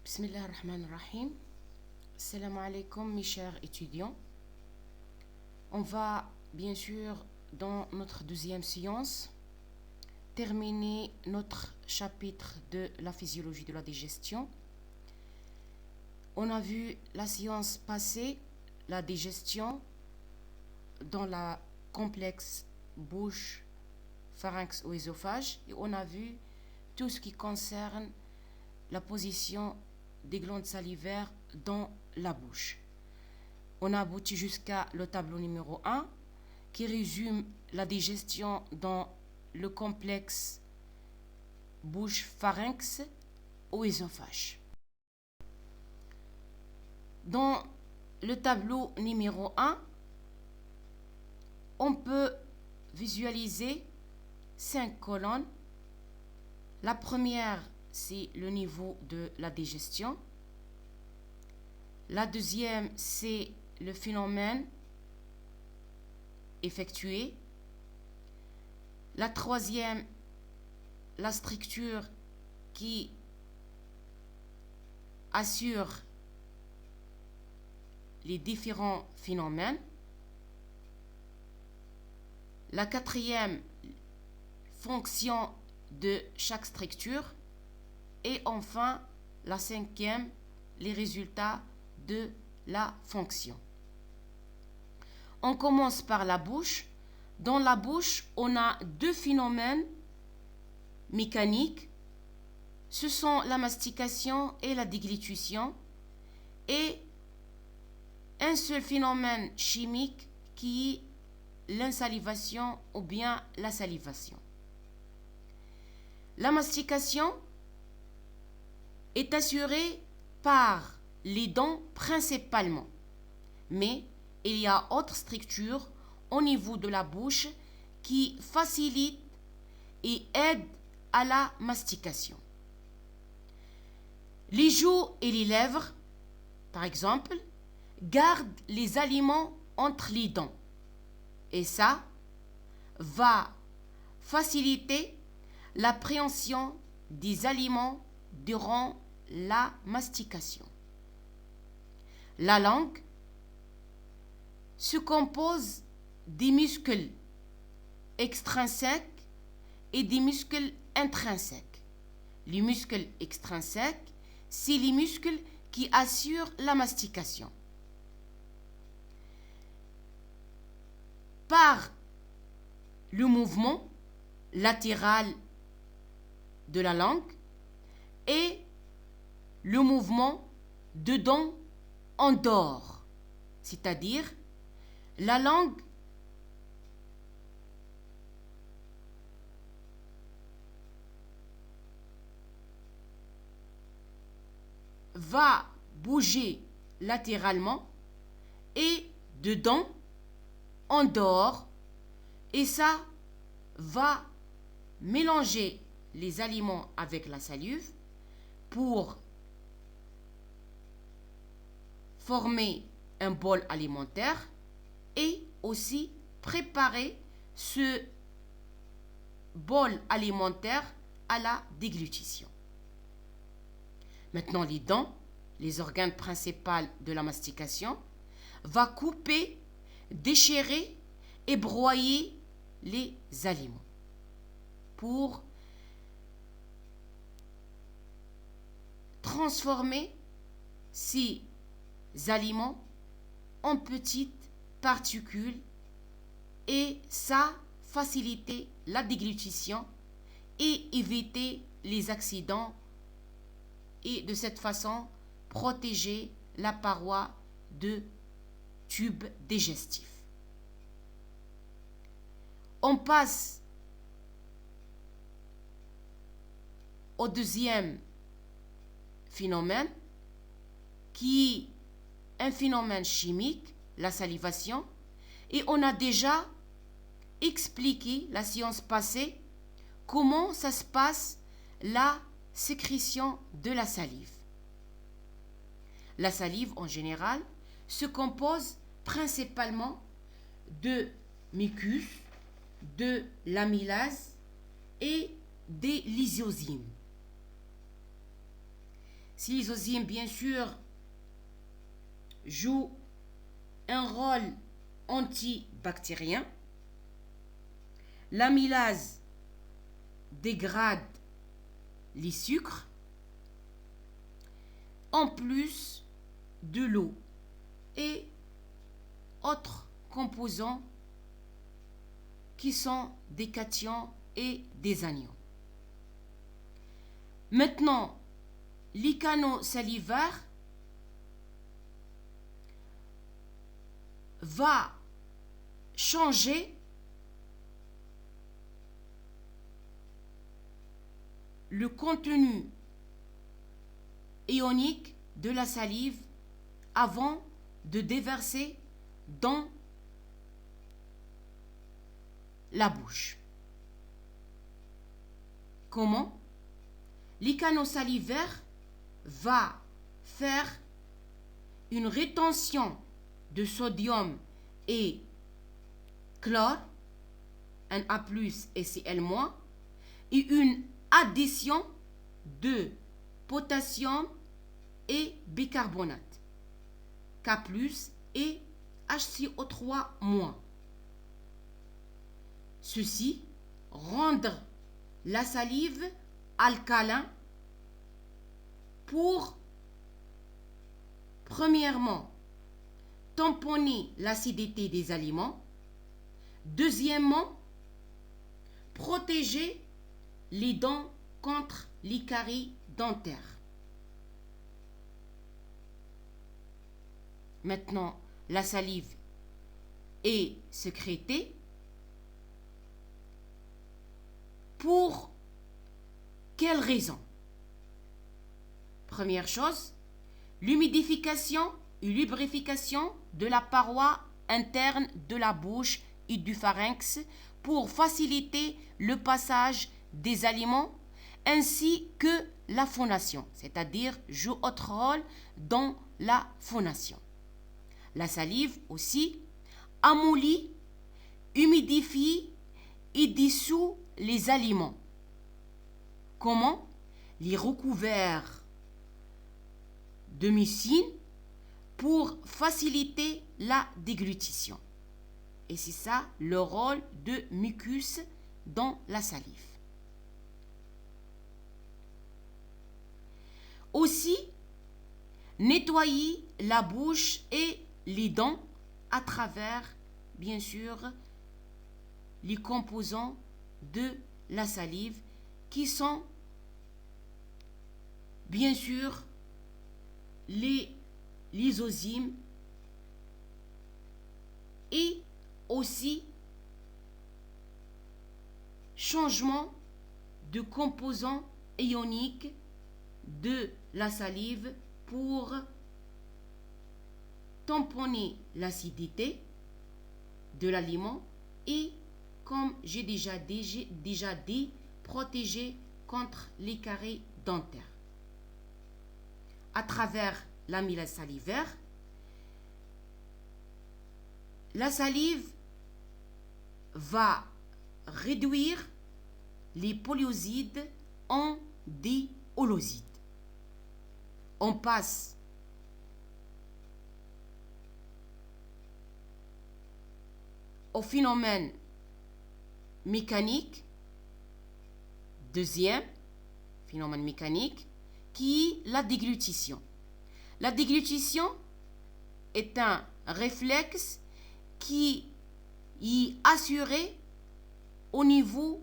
Bismillah ar-Rahman ar-Rahim. Salam alaikum mes chers étudiants. On va bien sûr dans notre deuxième séance terminer notre chapitre de la physiologie de la digestion. On a vu la séance passée, la digestion dans la complexe bouche, pharynx ou œsophage, et on a vu tout ce qui concerne la position des glandes salivaires dans la bouche. On a abouti jusqu'à le tableau numéro 1 qui résume la digestion dans le complexe bouche-pharynx ou œsophage. Dans le tableau numéro 1, on peut visualiser 5 colonnes. La première, c'est le niveau de la digestion. La deuxième, c'est le phénomène effectué. La troisième, la structure qui assure les différents phénomènes. La quatrième, fonction de chaque structure. Et enfin, la cinquième, les résultats de la fonction. On commence par la bouche. Dans la bouche, on a deux phénomènes mécaniques. Ce sont la mastication et la déglutition. Et un seul phénomène chimique qui est l'insalivation ou bien la salivation. La mastication est assurée par les dents principalement, mais il y a autres structures au niveau de la bouche qui facilitent et aident à la mastication. Les joues et les lèvres, par exemple, gardent les aliments entre les dents et ça va faciliter l'appréhension des aliments durant la mastication. La langue se compose des muscles extrinsèques et des muscles intrinsèques. Les muscles extrinsèques, c'est les muscles qui assurent la mastication. Par le mouvement latéral de la langue et le mouvement de dents en dehors, c'est-à-dire la langue va bouger latéralement et dedans en dehors, et ça va mélanger les aliments avec la salive pour former un bol alimentaire et aussi préparer ce bol alimentaire à la déglutition. Maintenant, les dents, les organes principaux de la mastication, va couper, déchirer et broyer les aliments pour transformer ces aliments en petites particules et ça faciliter la déglutition et éviter les accidents et de cette façon protéger la paroi de tube digestif. On passe au deuxième phénomène qui est un phénomène chimique, la salivation, et on a déjà expliqué la séance passée comment ça se passe la sécrétion de la salive. La salive en général se compose principalement de mucus, de l'amylase et des lysosymes. Silysozyme, bien sûr, joue un rôle antibactérien. L'amylase dégrade les sucres en plus de l'eau et autres composants qui sont des cations et des anions. Maintenant, les canaux salivaires va changer le contenu ionique de la salive avant de déverser dans la bouche. Comment? Les canaux salivaires va faire une rétention de sodium et chlore, Na+ et Cl-, et une addition de potassium et bicarbonate, K+ et HCO3-. Ceci rendre la salive alcalin pour, premièrement, tamponner l'acidité des aliments. Deuxièmement, protéger les dents contre les caries dentaires. Maintenant, la salive est sécrétée pour quelles raisons? Première chose, l'humidification et lubrification de la paroi interne de la bouche et du pharynx pour faciliter le passage des aliments ainsi que la phonation, c'est-à-dire joue autre rôle dans la phonation. La salive aussi amollit, humidifie et dissout les aliments. Comment? Les recouverts de mucine pour faciliter la déglutition. Et c'est ça le rôle de mucus dans la salive. Aussi, nettoyer la bouche et les dents à travers, bien sûr, les composants de la salive qui sont, bien sûr, les lysozymes et aussi changement de composants ioniques de la salive pour tamponner l'acidité de l'aliment et, comme j'ai déjà dit, protéger contre les caries dentaires. À travers l'amylase salivaire, la salive va réduire les polyosides en diholosides. On passe au phénomène mécanique, deuxième phénomène mécanique, qui est la déglutition. La déglutition est un réflexe qui est assuré au niveau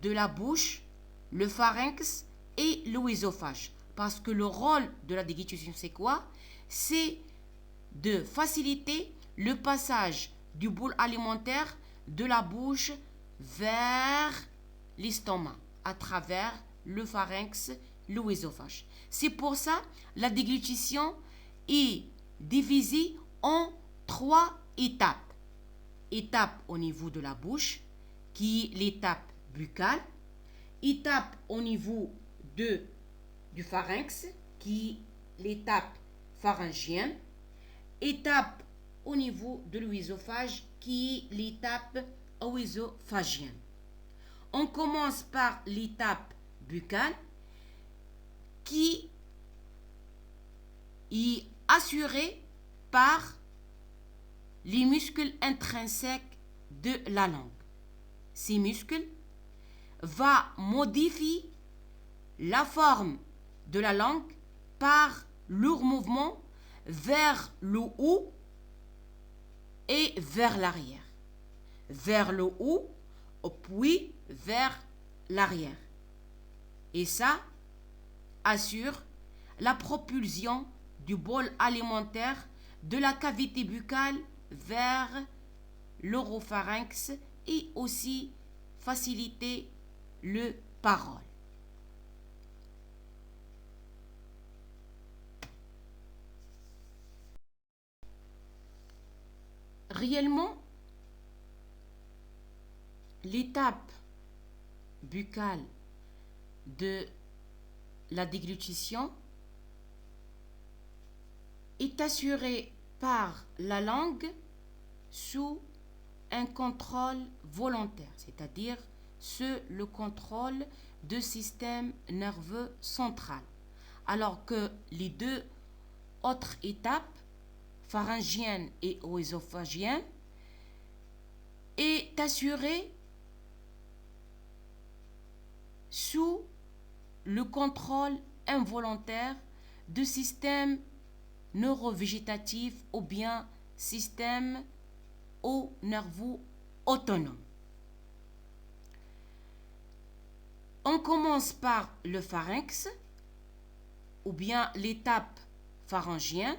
de la bouche, le pharynx et l'œsophage. Parce que le rôle de la déglutition, c'est quoi? C'est de faciliter le passage du bol alimentaire de la bouche vers l'estomac à travers le pharynx, l'œsophage. C'est pour ça que la déglutition est divisée en 3 étapes. Étape au niveau de la bouche, qui est l'étape buccale. Étape au niveau du pharynx, qui est l'étape pharyngienne. Étape au niveau de l'œsophage, qui est l'étape œsophagienne. On commence par l'étape buccale, qui assurée par les muscles intrinsèques de la langue. Ces muscles vont modifier la forme de la langue par leur mouvement vers le haut et vers l'arrière. Vers le haut, puis vers l'arrière. Et ça assure la propulsion du bol alimentaire de la cavité buccale vers l'oropharynx et aussi faciliter le parole. Réellement, l'étape buccale de la déglutition est assurée par la langue sous un contrôle volontaire, c'est-à-dire sous le contrôle du système nerveux central, alors que les deux autres étapes, pharyngienne et œsophagienne, est assurée sous le contrôle involontaire du système neurovégétatif ou bien système nerveux autonome. On commence par le pharynx ou bien l'étape pharyngienne.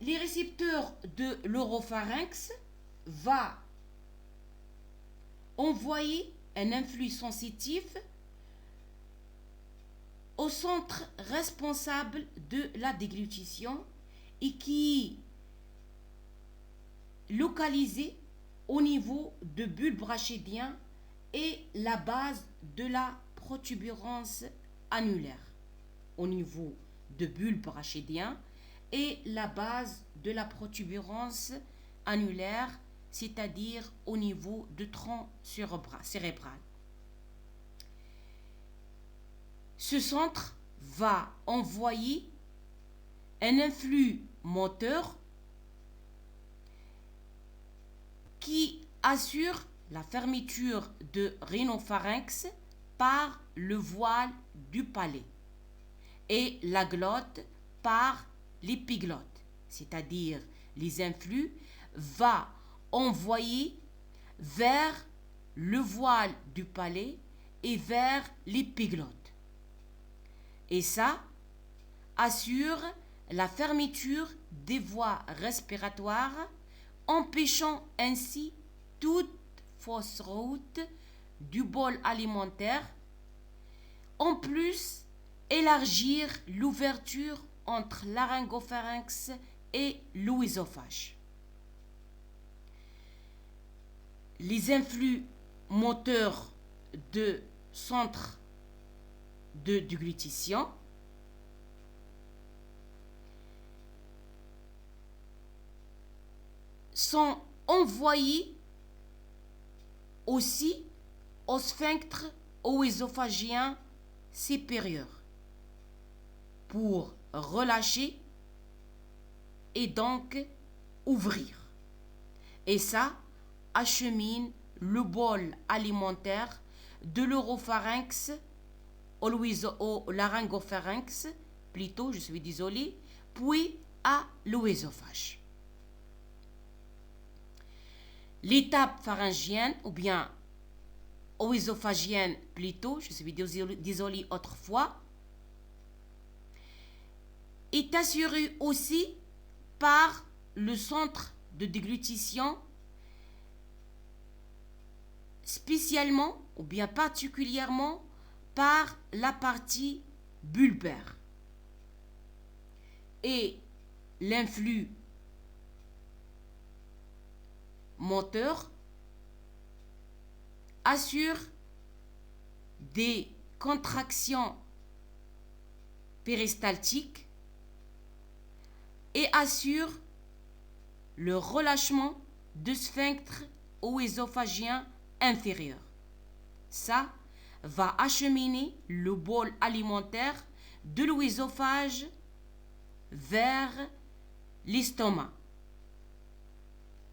Les récepteurs de l'oropharynx vont envoyer un influx sensitif au centre responsable de la déglutition et qui est localisé au niveau du bulbe rachidien et la base de la protubérance annulaire. Au niveau du bulbe rachidien et la base de la protubérance annulaire, c'est-à-dire au niveau du tronc cérébral. Ce centre va envoyer un influx moteur qui assure la fermeture de rhinopharynx par le voile du palais et la glotte par l'épiglotte, c'est-à-dire les influx va envoyer vers le voile du palais et vers l'épiglotte. Et ça assure la fermeture des voies respiratoires, empêchant ainsi toute fausse route du bol alimentaire. En plus, élargir l'ouverture entre laryngopharynx et l'œsophage. Les influx moteurs de centre de déglutition sont envoyés aussi au sphinctre œsophagien supérieur pour relâcher et donc ouvrir. Et ça achemine le bol alimentaire de l'oropharynx au laryngopharynx, plutôt, je suis désolée, puis à l'œsophage. L'étape pharyngienne, ou bien œsophagienne plutôt, je suis désolée autrefois, est assurée aussi par le centre de déglutition, spécialement ou bien particulièrement par la partie bulbaire. Et l'influx moteur assure des contractions péristaltiques et assure le relâchement du sphinctre œsophagien inférieur. Ça va acheminer le bol alimentaire de l'œsophage vers l'estomac.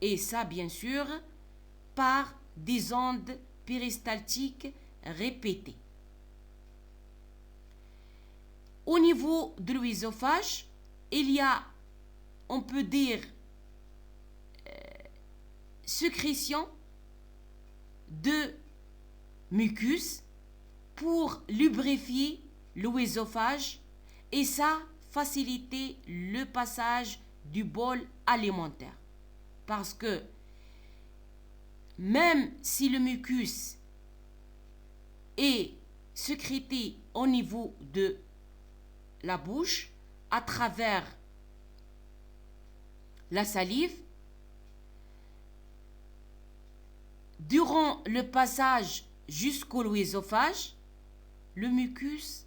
Et ça, bien sûr, par des ondes péristaltiques répétées. Au niveau de l'œsophage, il y a, on peut dire, sécrétion de mucus pour lubrifier l'œsophage et ça faciliter le passage du bol alimentaire. Parce que même si le mucus est sécrété au niveau de la bouche à travers la salive, durant le passage jusqu'au l'œsophage, le mucus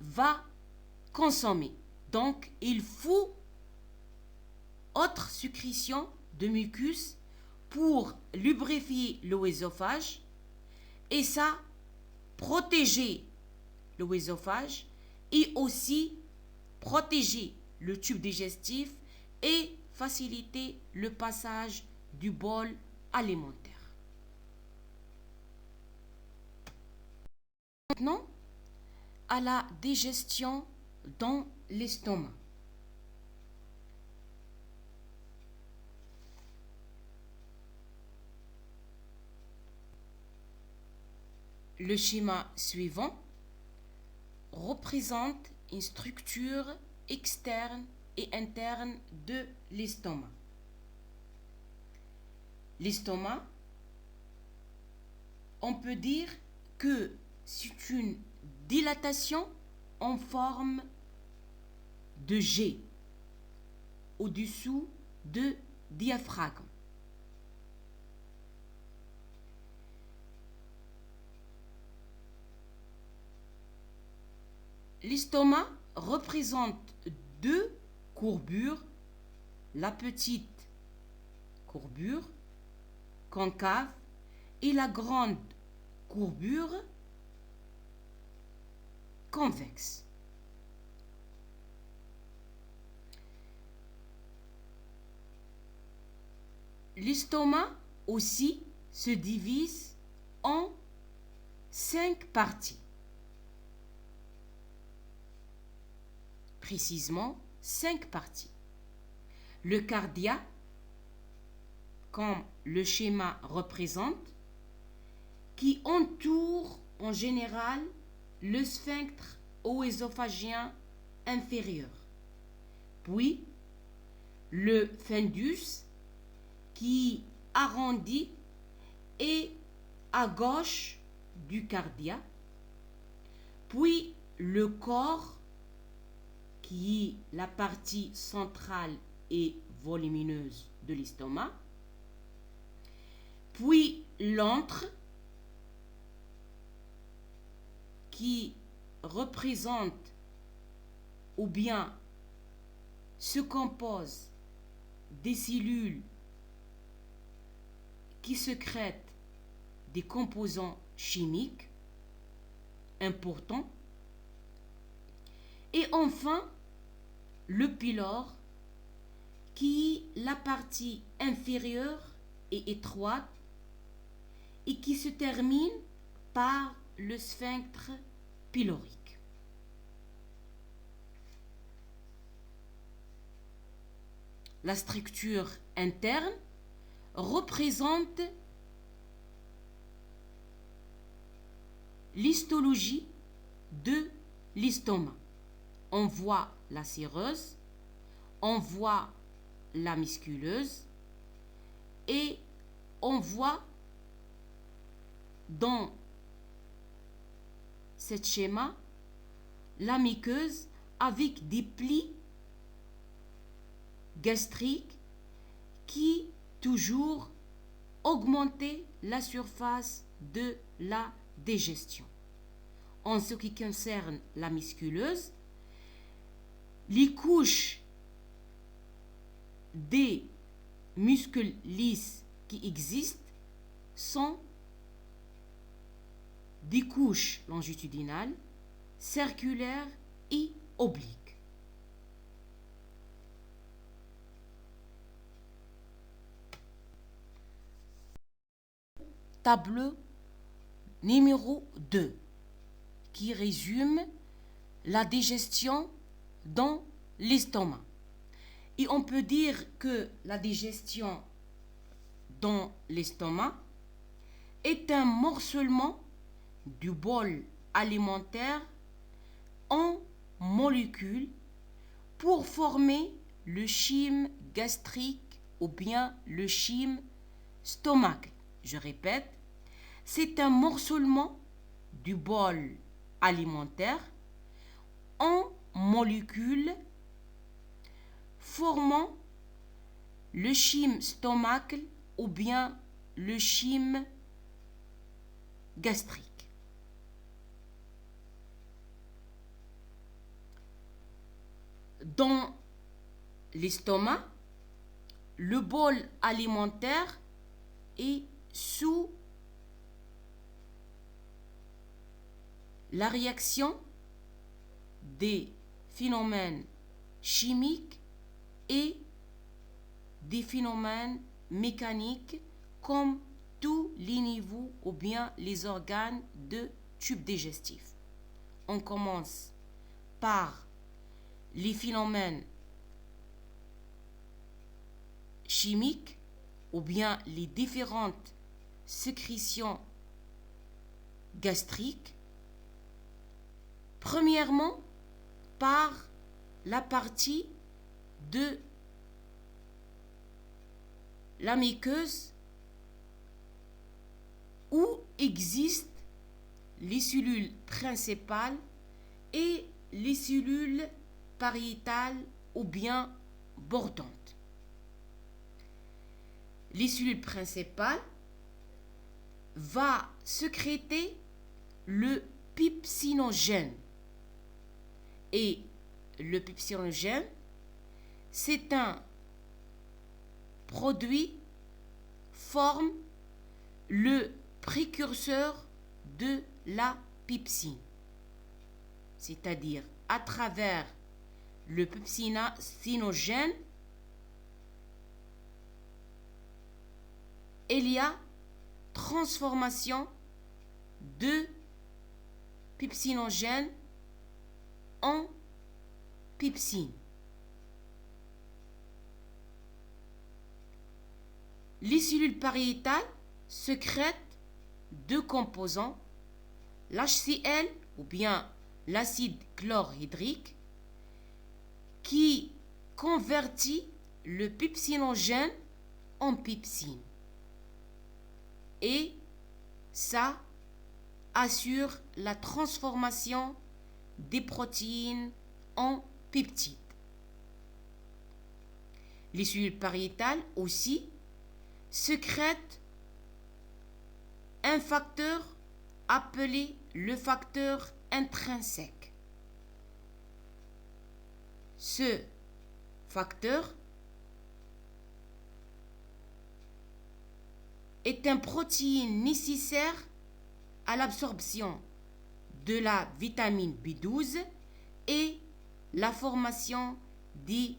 va consommer. Donc, il faut autre sécrétion de mucus pour lubrifier l'œsophage et ça protéger l'œsophage et aussi protéger le tube digestif et faciliter le passage du bol alimentaire. Maintenant, à la digestion dans l'estomac. Le schéma suivant représente une structure externe et interne de l'estomac. L'estomac, on peut dire que c'est une dilatation en forme de G au-dessous de diaphragme. L'estomac représente deux courbures, la petite courbure concave et la grande courbure convexe. L'estomac aussi se divise en 5 parties. Précisément 5 parties. Le cardia, comme le schéma représente, qui entoure en général le sphincter œsophagien inférieur. Puis, le fundus, qui arrondit et à gauche du cardia. Puis, le corps, qui est la partie centrale et volumineuse de l'estomac. Puis, l'antre, qui représente ou bien se compose des cellules qui sécrètent des composants chimiques importants. Et enfin, le pylore, qui est la partie inférieure et étroite et qui se termine par le sphincter pylorique. La structure interne représente l'histologie de l'estomac. On voit la séreuse, on voit la musculeuse et on voit dans ce schéma la muqueuse avec des plis gastriques qui toujours augmentaient la surface de la digestion. En ce qui concerne la musculeuse, les couches des muscles lisses qui existent sont des couches longitudinales, circulaires et obliques. Tableau numéro 2 qui résume la digestion dans l'estomac. Et on peut dire que la digestion dans l'estomac est un morcellement du bol alimentaire en molécules pour former le chyme gastrique ou bien le chyme stomacal. Je répète, c'est un morcellement du bol alimentaire en molécules formant le chyme stomacal ou bien le chyme gastrique. Dans l'estomac, le bol alimentaire est sous la réaction des phénomènes chimiques et des phénomènes mécaniques comme tous les niveaux ou bien les organes de tube digestif. On commence par les phénomènes chimiques ou bien les différentes sécrétions gastriques. Premièrement, par la partie de la muqueuse où existent les cellules principales et les cellules pariétales ou bien bordantes. Les cellules principales vont sécréter le pepsinogène. Et le pepsinogène, c'est un produit forme le précurseur de la pepsine. C'est-à-dire à travers le pepsinogène, il y a transformation de pepsinogène en pepsine. Les cellules pariétales sécrètent deux composants, l'HCl ou bien l'acide chlorhydrique, qui convertit le pepsinogène en pepsine. Et ça assure la transformation des protéines en peptides. Les cellules pariétales aussi sécrètent un facteur appelé le facteur intrinsèque. Ce facteur est une protéine nécessaire à l'absorption de la vitamine B12 et la formation des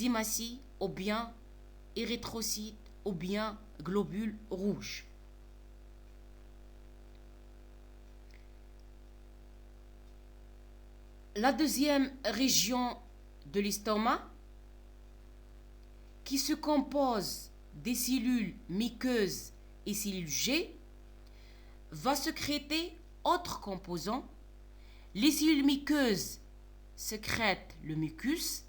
hématies ou bien érythrocytes ou bien globules rouges. La deuxième région de l'estomac, qui se compose des cellules muqueuses et cellules G, va sécréter autres composants. Les cellules muqueuses sécrètent le mucus,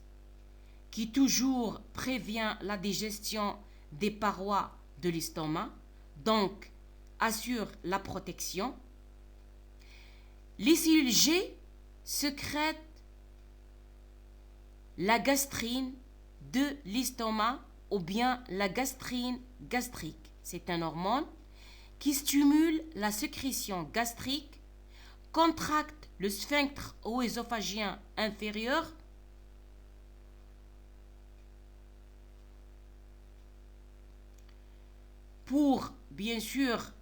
qui toujours prévient la digestion des parois de l'estomac, donc assure la protection. Les cellules G sécrètent la gastrine de l'estomac ou bien la gastrine gastrique. C'est un hormone qui stimule la sécrétion gastrique, contracte le sphincter œsophagien inférieur pour, bien sûr,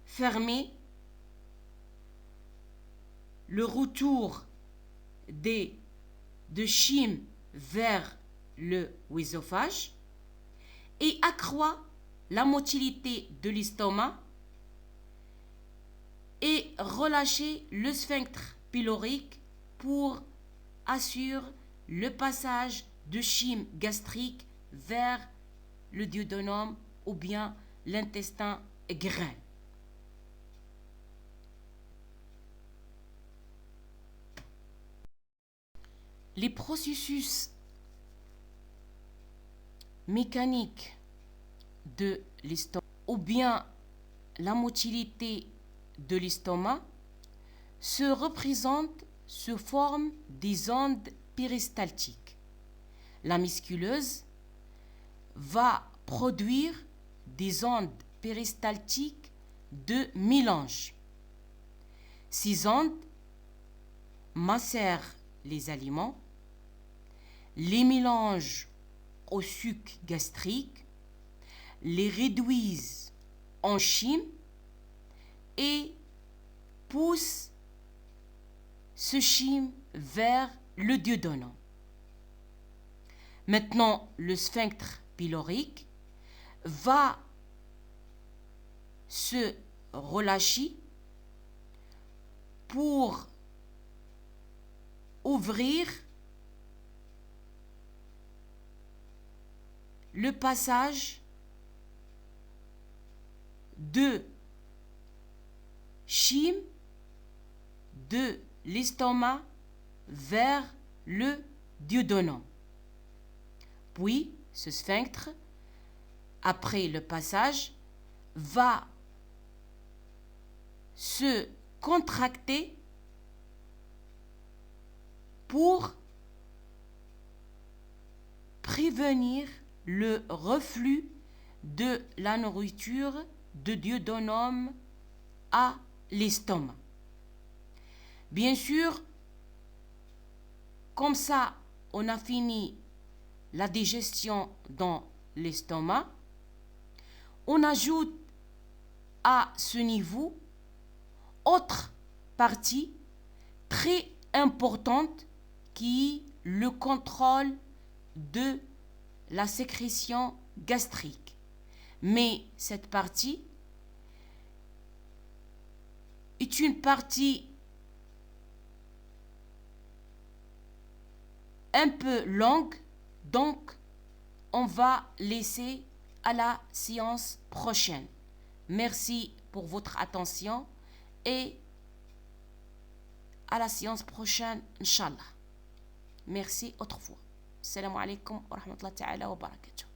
fermer le retour de chyme vers le œsophage et accroît la motilité de l'estomac et relâcher le sphincter pylorique pour assurer le passage de chyme gastrique vers le duodénum ou bien l'intestin grêle. Les processus mécaniques de l'estomac ou bien la motilité de l'estomac se représentent sous forme des ondes péristaltiques. La musculeuse va produire des ondes péristaltiques de mélange. Ces ondes macèrent les aliments, les mélangent au suc gastrique, les réduisent en chyme et poussent ce chyme vers le duodénum. Maintenant, le sphincter pylorique va se relâcher pour ouvrir le passage de chyme de l'estomac vers le duodénum. Puis, ce sphincter, après le passage, va se contracter pour prévenir le reflux de la nourriture de duodénum à l'estomac. Bien sûr, comme ça, on a fini la digestion dans l'estomac. On ajoute à ce niveau autre partie très importante qui est le contrôle de la sécrétion gastrique. Mais cette partie est une partie un peu longue, donc on va laisser à la séance prochaine. Merci pour votre attention et à la séance prochaine, Inch'Allah. Merci autrefois. Assalamu alaikum wa rahmatullahi wa barakatuh.